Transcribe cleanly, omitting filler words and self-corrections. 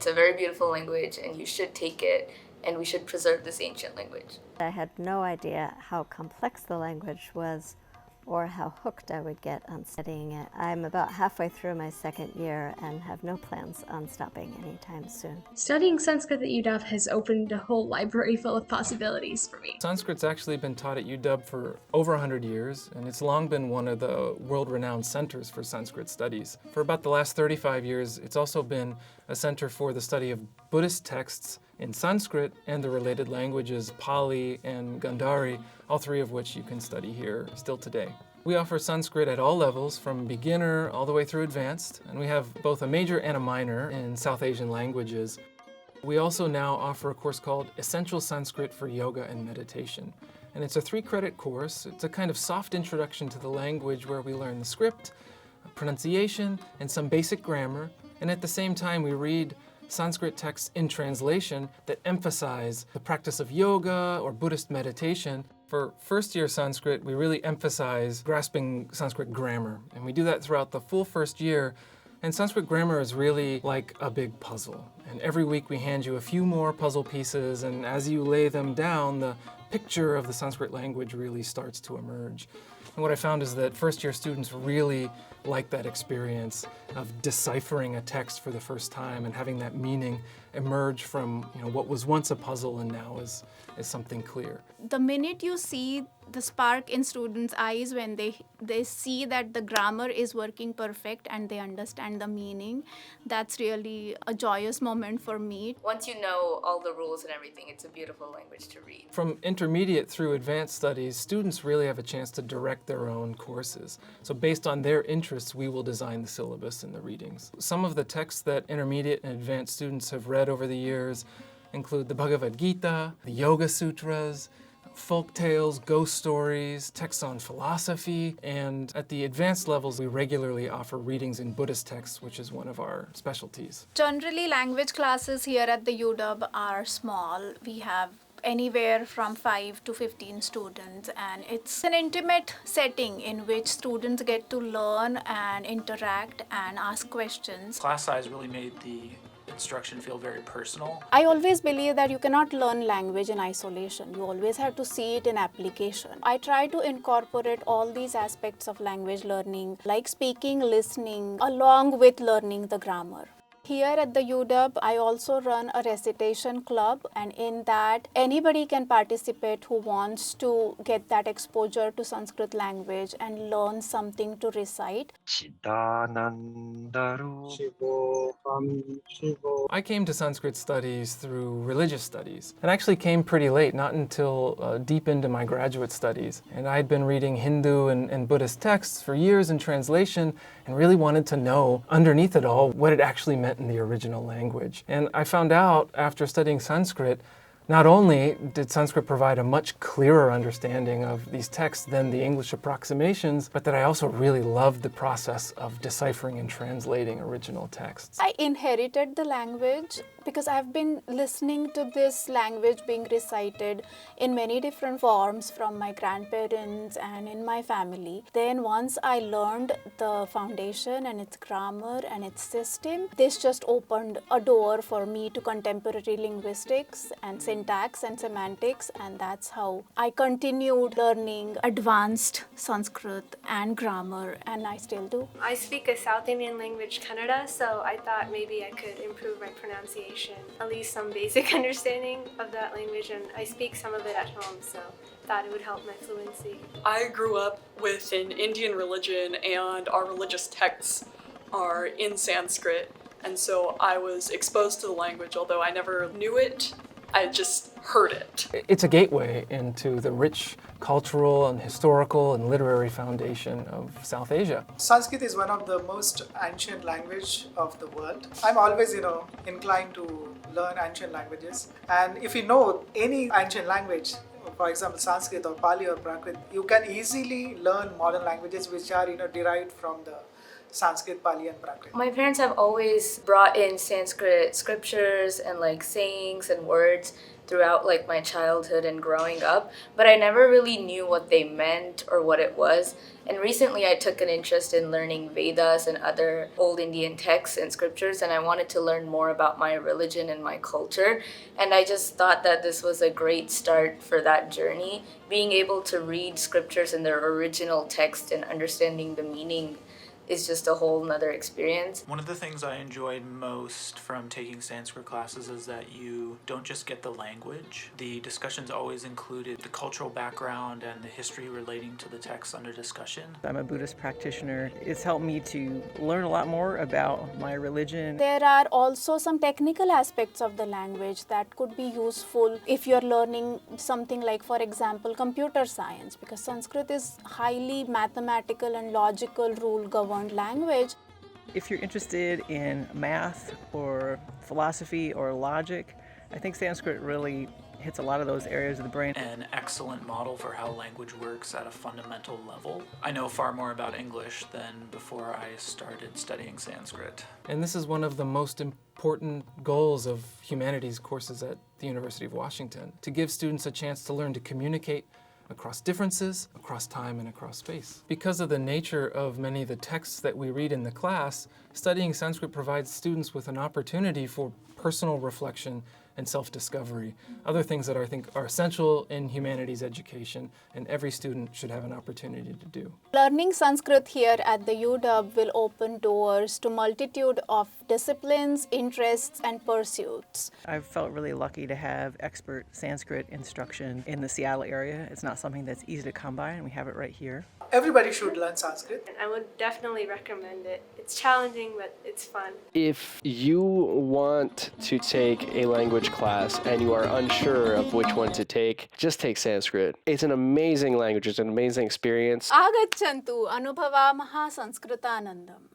a very beautiful language, and you should take it, and we should preserve this ancient language. I had no idea how complex the language was or how hooked I would get on studying it. I'm about halfway through my second year and have no plans on stopping anytime soon. Studying Sanskrit at UW has opened a whole library full of possibilities for me. Sanskrit's actually been taught at UW for over 100 years, and it's long been one of the world-renowned centers for Sanskrit studies. For about the last 35 years, it's also been a center for the study of Buddhist texts in Sanskrit and the related languages Pali and Gandhari, all three of which you can study here still today. We offer Sanskrit at all levels, from beginner all the way through advanced, and we have both a major and a minor in South Asian languages. We also now offer a course called Essential Sanskrit for Yoga and Meditation. And it's a 3-credit course. It's a kind of soft introduction to the language where we learn the script, pronunciation, and some basic grammar. And at the same time, we read Sanskrit texts in translation that emphasize the practice of yoga or Buddhist meditation. For first-year Sanskrit, we really emphasize grasping Sanskrit grammar, and we do that throughout the full first year. And Sanskrit grammar is really like a big puzzle. And every week we hand you a few more puzzle pieces, and as you lay them down, the picture of the Sanskrit language really starts to emerge. And what I found is that first-year students really like that experience of deciphering a text for the first time and having that meaning emerge from what was once a puzzle and now is something clear. The minute you see the spark in students' eyes when they see that the grammar is working perfect and they understand the meaning, that's really a joyous moment for me. Once you know all the rules and everything, it's a beautiful language to read. From intermediate through advanced studies, students really have a chance to direct their own courses. So based on their interests, we will design the syllabus and the readings. Some of the texts that intermediate and advanced students have read over the years include the Bhagavad Gita, the Yoga Sutras, folk tales, ghost stories, texts on philosophy, and at the advanced levels, we regularly offer readings in Buddhist texts, which is one of our specialties. Generally, language classes here at the UW are small. We have anywhere from 5 to 15 students, and it's an intimate setting in which students get to learn and interact and ask questions. Class size really made the instruction feel very personal. I always believe that you cannot learn language in isolation. You always have to see it in application. I try to incorporate all these aspects of language learning, like speaking, listening, along with learning the grammar. Here at the UW, I also run a recitation club, and in that, anybody can participate who wants to get that exposure to Sanskrit language and learn something to recite. I came to Sanskrit studies through religious studies, and actually came pretty late, not until deep into my graduate studies. And I had been reading Hindu and Buddhist texts for years in translation, and really wanted to know, underneath it all, what it actually meant in the original language. And I found out after studying Sanskrit, not only did Sanskrit provide a much clearer understanding of these texts than the English approximations, but that I also really loved the process of deciphering and translating original texts. I inherited the language because I've been listening to this language being recited in many different forms from my grandparents and in my family. Then once I learned the foundation and its grammar and its system, this just opened a door for me to contemporary linguistics and syntax and semantics, and that's how I continued learning advanced Sanskrit and grammar, and I still do. I speak a South Indian language, Kannada, so I thought maybe I could improve my pronunciation, at least some basic understanding of that language, and I speak some of it at home, so thought it would help my fluency. I grew up with an Indian religion, and our religious texts are in Sanskrit, and so I was exposed to the language, although I never knew it. I just heard it. It's a gateway into the rich cultural and historical and literary foundation of South Asia. Sanskrit is one of the most ancient language of the world. I'm always, inclined to learn ancient languages. And if you know any ancient language, for example, Sanskrit or Pali or Prakrit, you can easily learn modern languages which are, derived from the Sanskrit, Pali, and Prakrit. My parents have always brought in Sanskrit scriptures and sayings and words, throughout like my childhood and growing up, but I never really knew what they meant or what it was. And recently I took an interest in learning Vedas and other old Indian texts and scriptures, and I wanted to learn more about my religion and my culture. And I just thought that this was a great start for that journey. Being able to read scriptures in their original text and understanding the meaning is just a whole nother experience. One of the things I enjoyed most from taking Sanskrit classes is that you don't just get the language. The discussions always included the cultural background and the history relating to the text under discussion. I'm a Buddhist practitioner. It's helped me to learn a lot more about my religion. There are also some technical aspects of the language that could be useful if you're learning something like, for example, computer science, because Sanskrit is highly mathematical and logical rule-governed language. If you're interested in math or philosophy or logic, I think Sanskrit really hits a lot of those areas of the brain. An excellent model for how language works at a fundamental level. I know far more about English than before I started studying Sanskrit. And this is one of the most important goals of humanities courses at the University of Washington, to give students a chance to learn to communicate across differences, across time, and across space. Because of the nature of many of the texts that we read in the class, studying Sanskrit provides students with an opportunity for personal reflection and self-discovery, other things that I think are essential in humanities education, and every student should have an opportunity to do. Learning Sanskrit here at the UW will open doors to multitude of disciplines, interests, and pursuits. I've felt really lucky to have expert Sanskrit instruction in the Seattle area. It's not something that's easy to come by, and we have it right here. Everybody should learn Sanskrit. I would definitely recommend it. It's challenging, but it's fun. If you want to take a language class and you are unsure of which one to take, just take Sanskrit. It's an amazing language. It's an amazing experience. Agachantu anubhava maha sanskritanandam.